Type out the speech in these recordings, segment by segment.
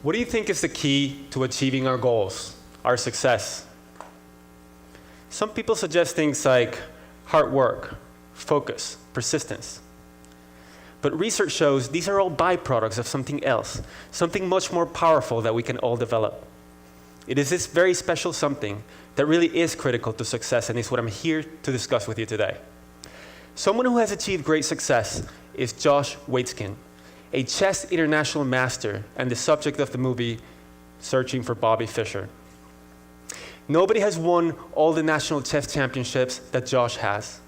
What do you think is the key to achieving our goals, our success? Some people suggest things like hard work, focus, persistence. But research shows these are all byproducts of something else, something much more powerful that we can all develop. It is this very special something that really is critical to success, and is what I'm here to discuss with you today. Someone who has achieved great success is Josh Waitzkin, a chess international master and the subject of the movie Searching for Bobby Fischer. Nobody has won all the national chess championships that Josh has.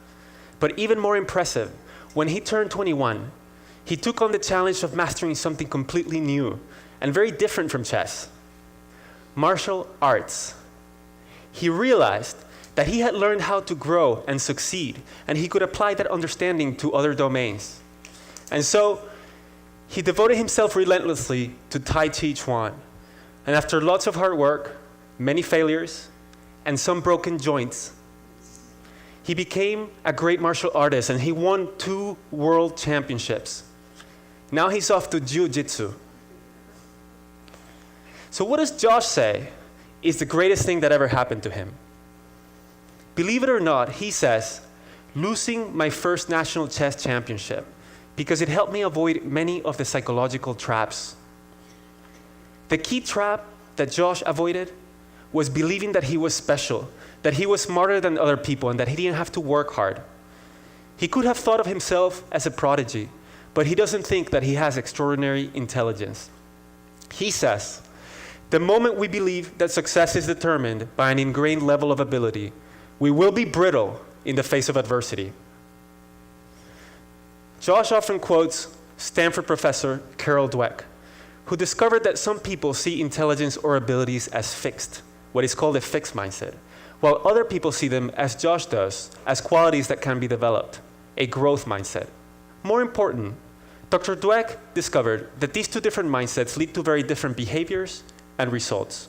But even more impressive, when he turned 21, he took on the challenge of mastering something completely new and very different from chess: martial arts. He realized that he had learned how to grow and succeed, and he could apply that understanding to other domains. And so, he devoted himself relentlessly to Tai Chi Chuan. And after lots of hard work, many failures, and some broken joints, he became a great martial artist, and he won 2 world championships. Now he's off to jiu-jitsu. So what does Josh say is the greatest thing that ever happened to him? Believe it or not, he says, losing my first national chess championship, because it helped me avoid many of the psychological traps. The key trap that Josh avoided was believing that he was special, that he was smarter than other people, and that he didn't have to work hard. He could have thought of himself as a prodigy, but he doesn't think that he has extraordinary intelligence. He says, the moment we believe that success is determined by an ingrained level of ability, we will be brittle in the face of adversity. Josh often quotes Stanford professor Carol Dweck, who discovered that some people see intelligence or abilities as fixed, what is called a fixed mindset, while other people see them, as Josh does, as qualities that can be developed, a growth mindset. More important, Dr. Dweck discovered that these 2 different mindsets lead to very different behaviors and results.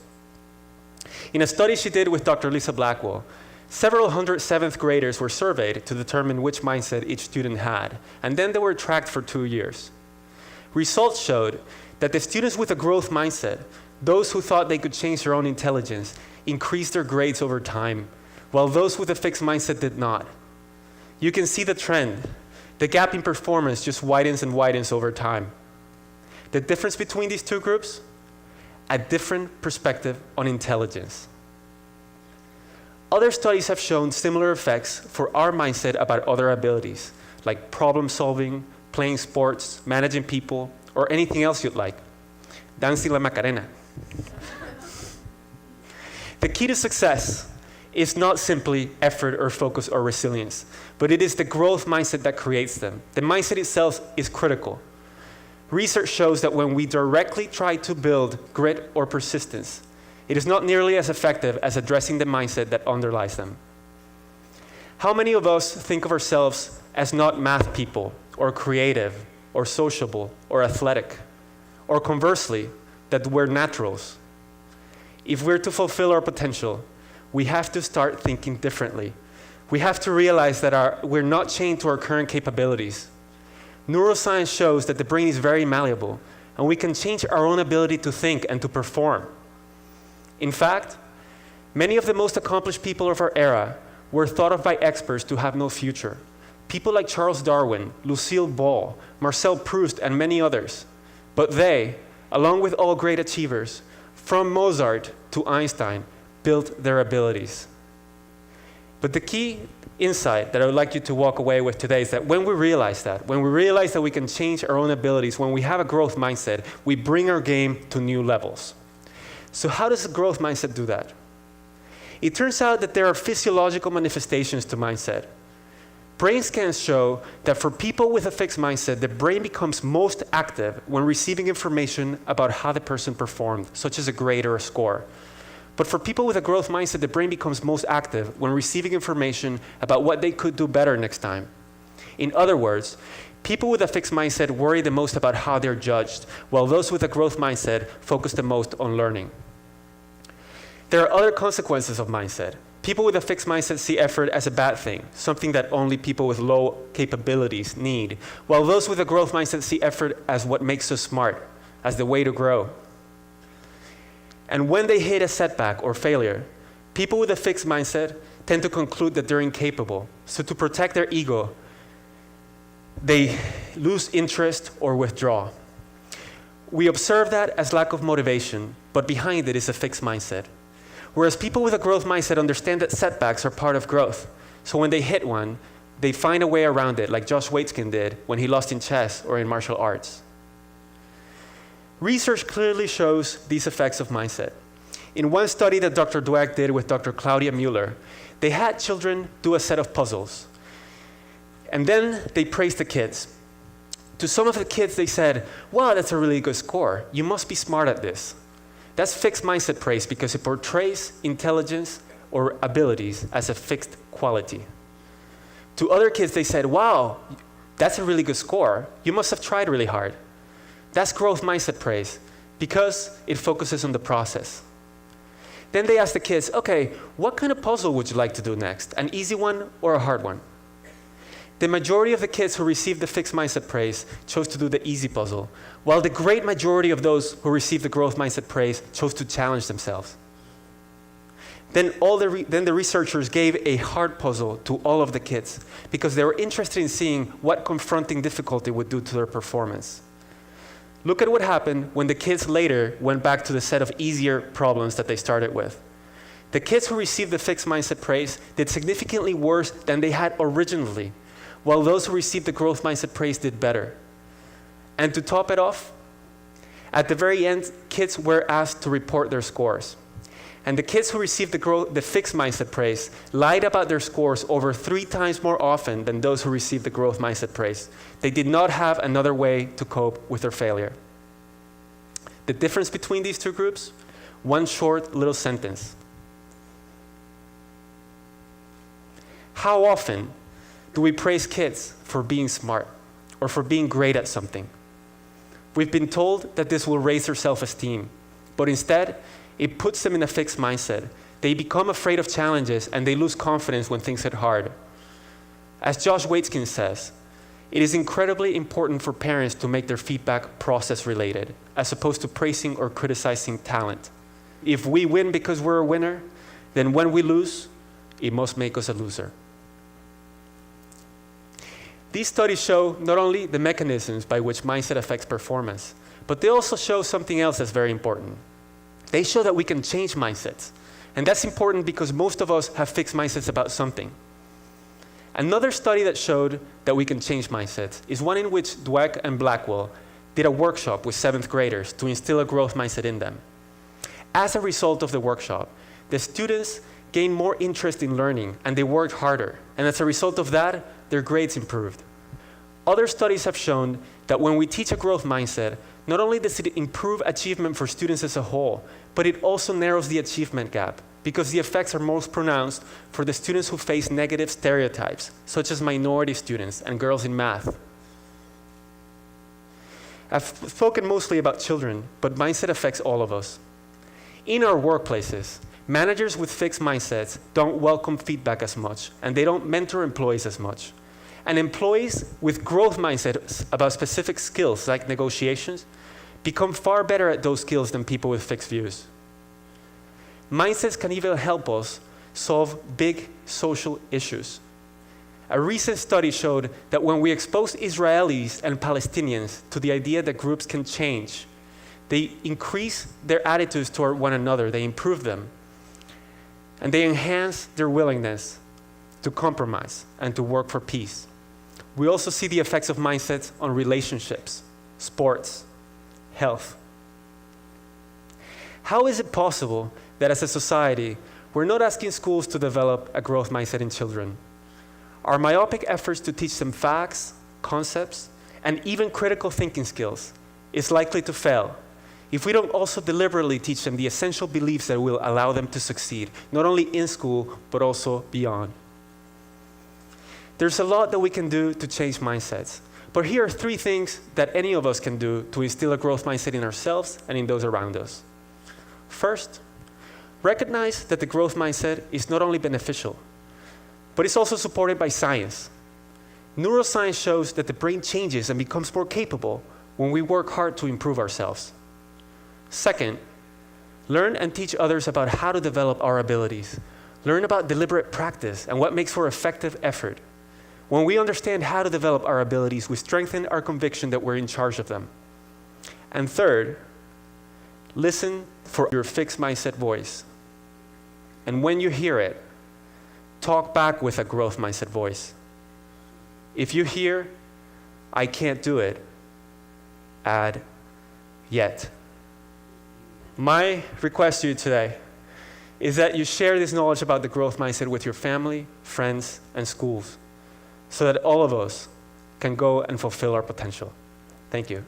In a study she did with Dr. Lisa Blackwell, several hundred 7th graders were surveyed to determine which mindset each student had, and then they were tracked for 2 years. Results showed that the students with a growth mindset, those who thought they could change their own intelligence, increased their grades over time, while those with a fixed mindset did not. You can see the trend. The gap in performance just widens and widens over time. The difference between these 2 groups? A different perspective on intelligence. Other studies have shown similar effects for our mindset about other abilities, like problem solving, playing sports, managing people, or anything else you'd like. Dancing la Macarena. The key to success is not simply effort or focus or resilience, but it is the growth mindset that creates them. The mindset itself is critical. Research shows that when we directly try to build grit or persistence, it is not nearly as effective as addressing the mindset that underlies them. How many of us think of ourselves as not math people, or creative, or sociable, or athletic, or conversely, that we're naturals? If we're to fulfill our potential, we have to start thinking differently. We have to realize that we're not chained to our current capabilities. Neuroscience shows that the brain is very malleable, and we can change our own ability to think and to perform. In fact, many of the most accomplished people of our era were thought of by experts to have no future. People like Charles Darwin, Lucille Ball, Marcel Proust, and many others. But they, along with all great achievers, from Mozart to Einstein, built their abilities. But the key insight that I would like you to walk away with today is that when we realize that we can change our own abilities, when we have a growth mindset, we bring our game to new levels. So how does a growth mindset do that? It turns out that there are physiological manifestations to mindset. Brain scans show that for people with a fixed mindset, the brain becomes most active when receiving information about how the person performed, such as a grade or a score. But for people with a growth mindset, the brain becomes most active when receiving information about what they could do better next time. In other words, people with a fixed mindset worry the most about how they're judged, while those with a growth mindset focus the most on learning. There are other consequences of mindset. People with a fixed mindset see effort as a bad thing, something that only people with low capabilities need, while those with a growth mindset see effort as what makes us smart, as the way to grow. And when they hit a setback or failure, people with a fixed mindset tend to conclude that they're incapable. So to protect their ego, they lose interest or withdraw. We observe that as lack of motivation, but behind it is a fixed mindset. Whereas people with a growth mindset understand that setbacks are part of growth. So when they hit one, they find a way around it, like Josh Waitzkin did when he lost in chess or in martial arts. Research clearly shows these effects of mindset. In one study that Dr. Dweck did with Dr. Claudia Mueller, they had children do a set of puzzles. And then they praised the kids. To some of the kids, they said, wow, that's a really good score. You must be smart at this. That's fixed mindset praise because it portrays intelligence or abilities as a fixed quality. To other kids, they said, wow, that's a really good score. You must have tried really hard. That's growth mindset praise because it focuses on the process. Then they asked the kids, okay, what kind of puzzle would you like to do next? An easy one or a hard one? The majority of the kids who received the fixed mindset praise chose to do the easy puzzle, while the great majority of those who received the growth mindset praise chose to challenge themselves. Then the researchers gave a hard puzzle to all of the kids because they were interested in seeing what confronting difficulty would do to their performance. Look at what happened when the kids later went back to the set of easier problems that they started with. The kids who received the fixed mindset praise did significantly worse than they had originally, while those who received the growth mindset praise did better. And to top it off, at the very end, kids were asked to report their scores. And the kids who received the fixed mindset praise lied about their scores over 3 times more often than those who received the growth mindset praise. They did not have another way to cope with their failure. The difference between these two groups? One short little sentence. How often do we praise kids for being smart or for being great at something? We've been told that this will raise their self-esteem, but instead, it puts them in a fixed mindset. They become afraid of challenges and they lose confidence when things get hard. As Josh Waitzkin says, it is incredibly important for parents to make their feedback process related, as opposed to praising or criticizing talent. If we win because we're a winner, then when we lose, it must make us a loser. These studies show not only the mechanisms by which mindset affects performance, but they also show something else that's very important. They show that we can change mindsets. And that's important because most of us have fixed mindsets about something. Another study that showed that we can change mindsets is one in which Dweck and Blackwell did a workshop with 7th graders to instill a growth mindset in them. As a result of the workshop, the students gained more interest in learning and they worked harder. And as a result of that, their grades improved. Other studies have shown that when we teach a growth mindset, not only does it improve achievement for students as a whole, but it also narrows the achievement gap because the effects are most pronounced for the students who face negative stereotypes, such as minority students and girls in math. I've spoken mostly about children, but mindset affects all of us. In our workplaces, managers with fixed mindsets don't welcome feedback as much, and they don't mentor employees as much. And employees with growth mindsets about specific skills like negotiations become far better at those skills than people with fixed views. Mindsets can even help us solve big social issues. A recent study showed that when we expose Israelis and Palestinians to the idea that groups can change, they increase their attitudes toward one another, they improve them, and they enhance their willingness to compromise and to work for peace. We also see the effects of mindsets on relationships, sports, health. How is it possible that as a society, we're not asking schools to develop a growth mindset in children? Our myopic efforts to teach them facts, concepts, and even critical thinking skills is likely to fail if we don't also deliberately teach them the essential beliefs that will allow them to succeed, not only in school, but also beyond. There's a lot that we can do to change mindsets, but here are 3 things that any of us can do to instill a growth mindset in ourselves and in those around us. First, recognize that the growth mindset is not only beneficial, but it's also supported by science. Neuroscience shows that the brain changes and becomes more capable when we work hard to improve ourselves. Second, Learn and teach others about how to develop our abilities. Learn about deliberate practice and what makes for effective effort. When we understand how to develop our abilities, we strengthen our conviction that we're in charge of them. And third, listen for your fixed mindset voice. And when you hear it, talk back with a growth mindset voice. If you hear, I can't do it, add, yet. My request to you today is that you share this knowledge about the growth mindset with your family, friends, and schools, so that all of us can go and fulfill our potential. Thank you.